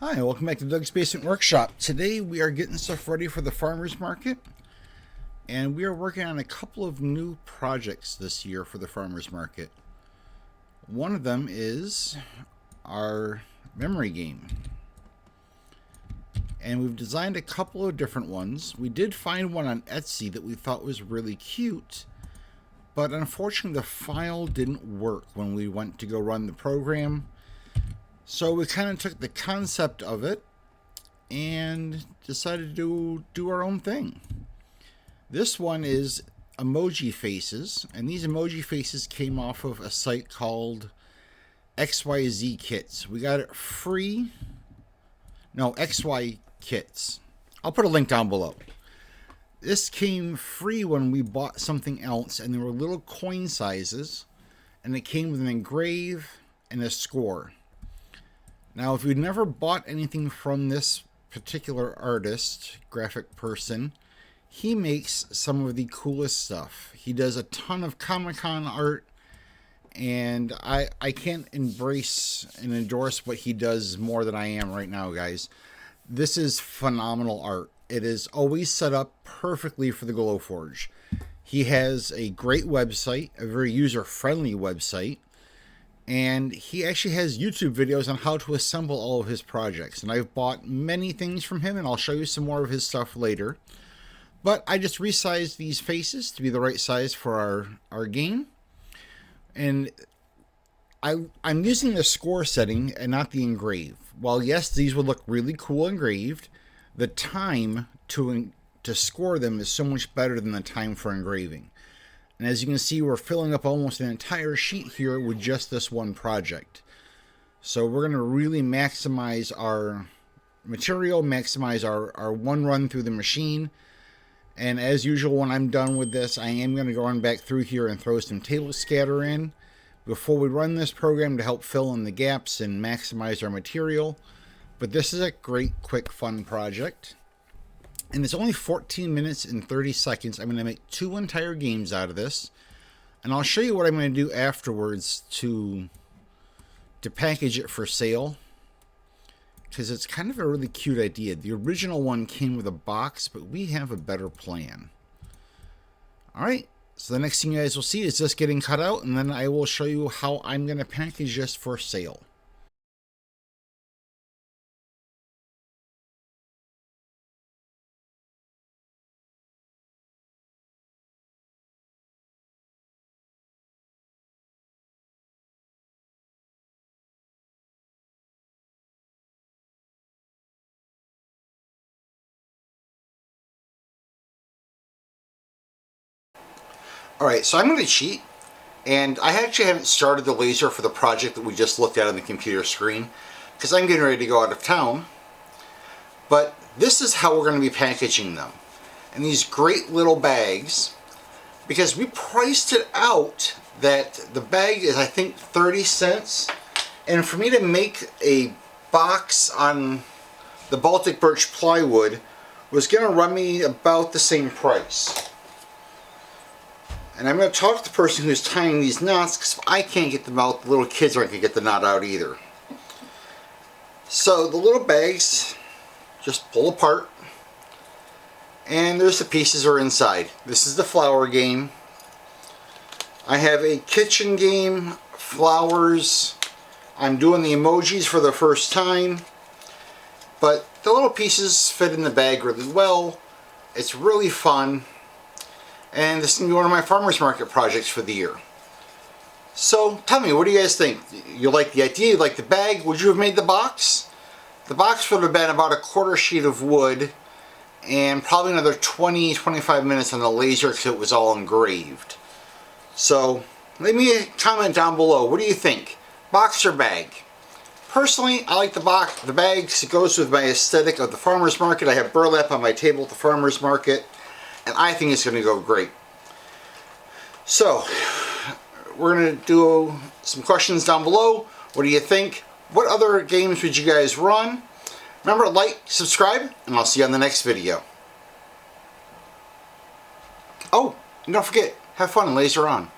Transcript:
Hi, welcome back to Doug's Basement Workshop. Today we are getting stuff ready for the farmers market, and we are working on a couple of new projects this year for the farmers market. One of them is our memory game, and we've designed a couple of different ones. We did find one on Etsy that we thought was really cute, but unfortunately the file didn't work when we went to go run the program. So we kind of took the concept of it and decided to do our own thing. This one is emoji faces, and these emoji faces came off of a site called XYZ Kits. We got it free. No, XY Kits. I'll put a link down below. This came free when we bought something else, and there were little coin sizes, and it came with an engrave and a score. Now, if you've never bought anything from this particular artist, graphic person, he makes some of the coolest stuff. He does a ton of Comic-Con art, and I can't embrace and endorse what he does more than I am right now, guys. This is phenomenal art. It is always set up perfectly for the Glowforge. He has a great website, a very user-friendly website. And he actually has YouTube videos on how to assemble all of his projects. And I've bought many things from him, and I'll show you some more of his stuff later. But I just resized these faces to be the right size for our game. And I'm using the score setting and not the engrave. While yes, these would look really cool engraved, the time to score them is so much better than the time for engraving. And as you can see, we're filling up almost an entire sheet here with just this one project. So we're going to really maximize our material, maximize our one run through the machine. And as usual, when I'm done with this, I am going to go on back through here and throw some table scatter in before we run this program to help fill in the gaps and maximize our material. But this is a great, quick, fun project. And it's only 14 minutes and 30 seconds. I'm going to make 2 entire games out of this. And I'll show you what I'm going to do afterwards to package it for sale. Because it's kind of a really cute idea. The original one came with a box, but we have a better plan. Alright, so the next thing you guys will see is this getting cut out. And then I will show you how I'm going to package this for sale. Alright, so I'm going to cheat, and I actually haven't started the laser for the project that we just looked at on the computer screen, because I'm getting ready to go out of town. But this is how we're going to be packaging them. In these great little bags, because we priced it out that the bag is, I think, 30 cents. And for me to make a box on the Baltic birch plywood was going to run me about the same price. And I'm going to talk to the person who's tying these knots, because if I can't get them out, the little kids aren't going to get the knot out either. So the little bags just pull apart, and there's the pieces are inside. This is the flower game. I have a kitchen game, flowers. I'm doing the emojis for the first time, but the little pieces fit in the bag really well. It's really fun. And this is going to be one of my farmers market projects for the year. So tell me, what do you guys think? You like the idea? You like the bag? Would you have made the box? The box would have been about a quarter sheet of wood and probably another 20-25 minutes on the laser because it was all engraved. So leave me a comment down below. What do you think? Box or bag? Personally, I like the box. The bag because it goes with my aesthetic of the farmers market. I have burlap on my table at the farmers market. And I think it's going to go great. So, we're going to do some questions down below. What do you think? What other games would you guys run? Remember to like, subscribe, and I'll see you on the next video. Oh, and don't forget, have fun and laser on.